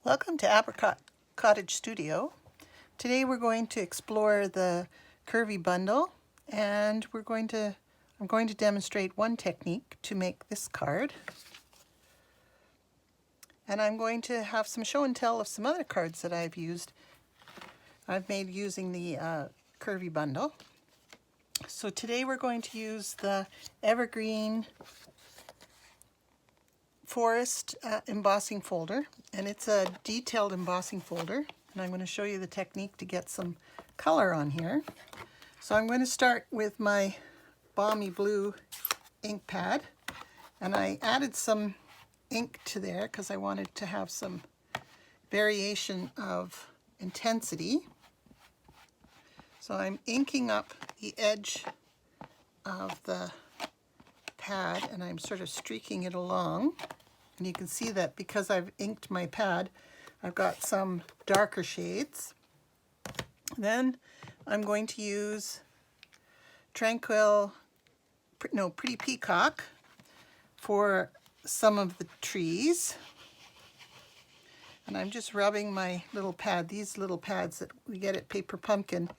Welcome to Apricot Cottage Studio. Today we're going to explore the Curvy bundle, and I'm going to demonstrate one technique to make this card. And I'm going to have some show and tell of some other cards that I've made using the Curvy bundle. So today we're going to use the Evergreen Forest embossing folder, and it's a detailed embossing folder, and I'm going to show you the technique to get some color on here. So I'm going to start with my balmy blue ink pad, and I added some ink to there because I wanted to have some variation of intensity. So I'm inking up the edge of the pad, and I'm sort of streaking it along. And you can see that because I've inked my pad, I've got some darker shades. Then I'm going to use Pretty Peacock for some of the trees. And I'm just rubbing my little pad. These little pads that we get at Paper Pumpkin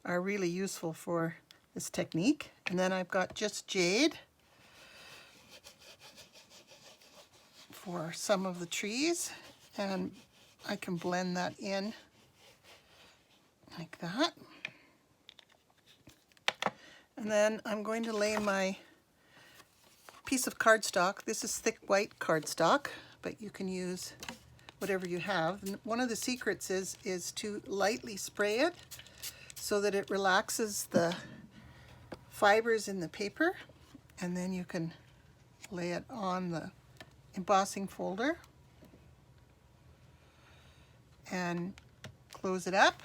are really useful for this technique. And then I've got just Jade for some of the trees, and I can blend that in like that. And then I'm going to lay my piece of cardstock. This is thick white cardstock, but you can use whatever you have. And one of the secrets is to lightly spray it so that it relaxes the fibers in the paper, and then you can lay it on the embossing folder and close it up.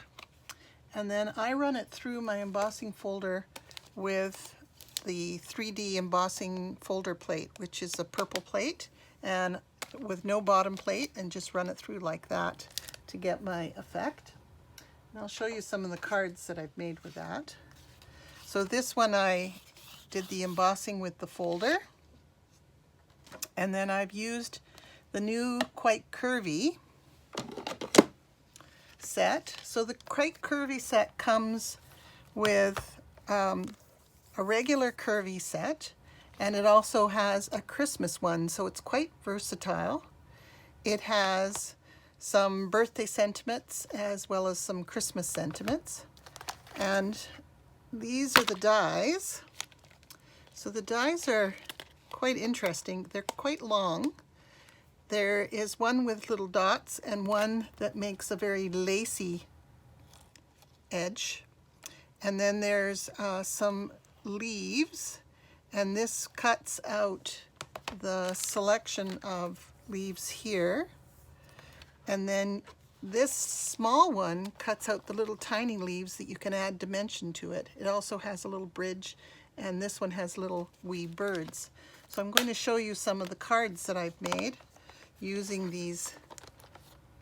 And then I run it through my embossing folder with the 3D embossing folder plate, which is a purple plate and with no bottom plate, and just run it through like that to get my effect. And I'll show you some of the cards that I've made with that. So this one I did the embossing with the folder. And then I've used the new Quite Curvy set. So the Quite Curvy set comes with a regular curvy set, and it also has a Christmas one, so it's quite versatile. It has some birthday sentiments as well as some Christmas sentiments. And these are the dies. So the dies are quite interesting. They're quite long. There is one with little dots and one that makes a very lacy edge. And then there's some leaves, and this cuts out the selection of leaves here. And then this small one cuts out the little tiny leaves that you can add dimension to it. It also has a little bridge, and this one has little wee birds. So I'm going to show you some of the cards that I've made using these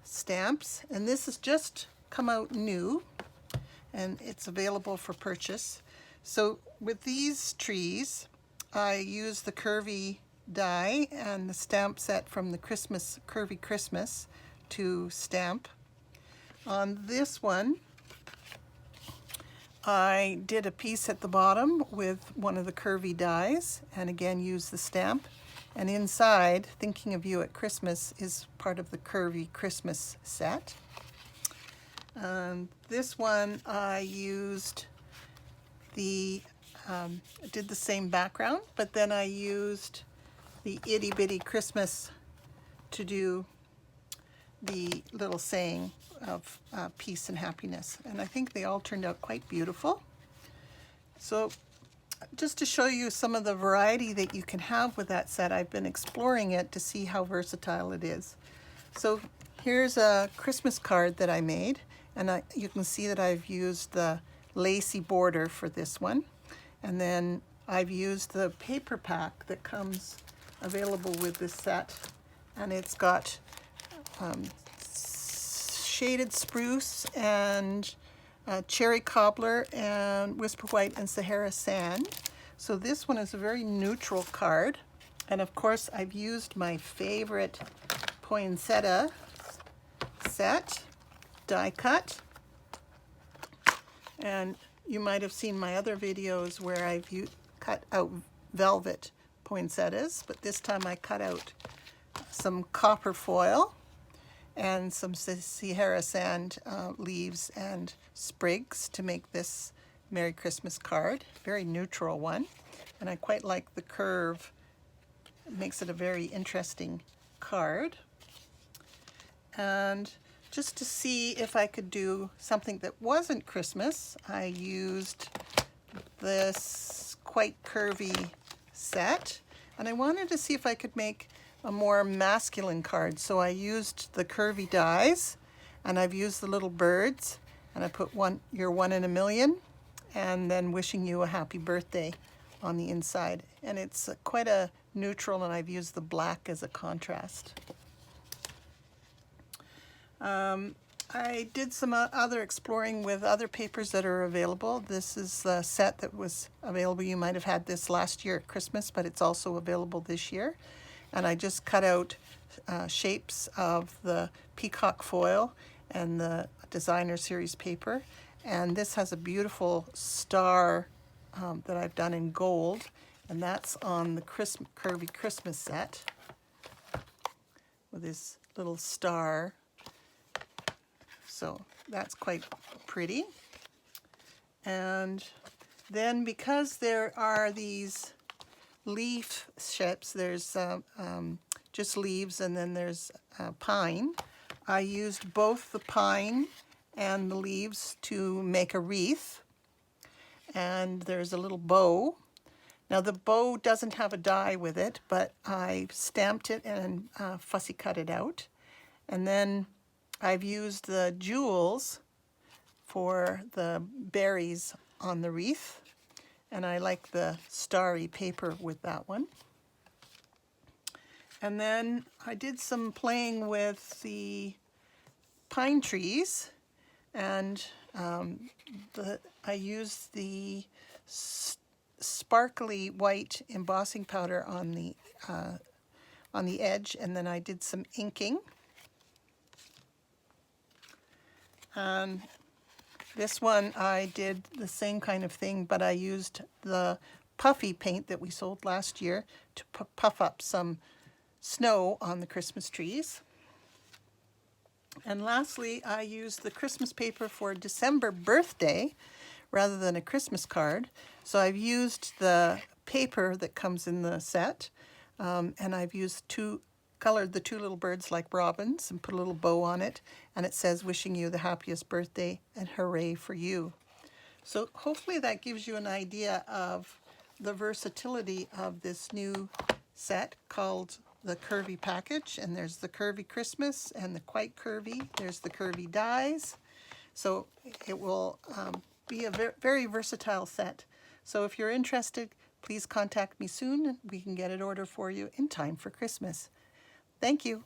stamps. And this has just come out new, and it's available for purchase. So with these trees, I use the Curvy die and the stamp set from the Curvy Christmas to stamp. On this one, I did a piece at the bottom with one of the Curvy dies, and again use the stamp. And inside, Thinking of You at Christmas is part of the Curvy Christmas set. This one I used did the same background, but then I used the Itty Bitty Christmas to do the little saying of peace and happiness. And I think they all turned out quite beautiful. So just to show you some of the variety that you can have with that set, I've been exploring it to see how versatile it is. So here's a Christmas card that I made, and you can see that I've used the lacy border for this one. And then I've used the paper pack that comes available with this set, and it's got shaded spruce and cherry cobbler and whisper white and Sahara sand. So this one is a very neutral card, and of course I've used my favorite poinsettia set, die cut. And you might have seen my other videos where I've cut out velvet poinsettias, but this time I cut out some copper foil and some Sierra sand leaves and sprigs to make this Merry Christmas card. Very neutral one, and I quite like the curve. It makes it a very interesting card. And just to see if I could do something that wasn't Christmas, I used this quite curvy set, and I wanted to see if I could make a more masculine card. So I used the curvy dies, and I've used the little birds, and I put you're one in a million, and then wishing you a happy birthday on the inside. And it's quite a neutral, and I've used the black as a contrast. I did some other exploring with other papers that are available. This is the set that was available. You might have had this last year at Christmas, but it's also available this year. And I just cut out shapes of the peacock foil and the designer series paper. And this has a beautiful star that I've done in gold, and that's on the Curvy Christmas set with this little star. So that's quite pretty. And then because there are these leaf shapes, there's just leaves, and then there's pine. I used both the pine and the leaves to make a wreath. And there's a little bow. Now the bow doesn't have a die with it, but I stamped it and fussy cut it out. And then I've used the jewels for the berries on the wreath, and I like the starry paper with that one. And then I did some playing with the pine trees, and I used the sparkly white embossing powder on the edge, and then I did some inking. This one I did the same kind of thing, but I used the puffy paint that we sold last year to puff up some snow on the Christmas trees. And lastly, I used the Christmas paper for December birthday rather than a Christmas card. So I've used the paper that comes in the set, and I've colored the two little birds like robins and put a little bow on it, and it says wishing you the happiest birthday and hooray for you. So hopefully that gives you an idea of the versatility of this new set called the Curvy Package. And there's the Curvy Christmas and the Quite Curvy. There's the Curvy Dies. So it will be a very versatile set. So if you're interested, please contact me soon. We can get it ordered for you in time for Christmas. Thank you.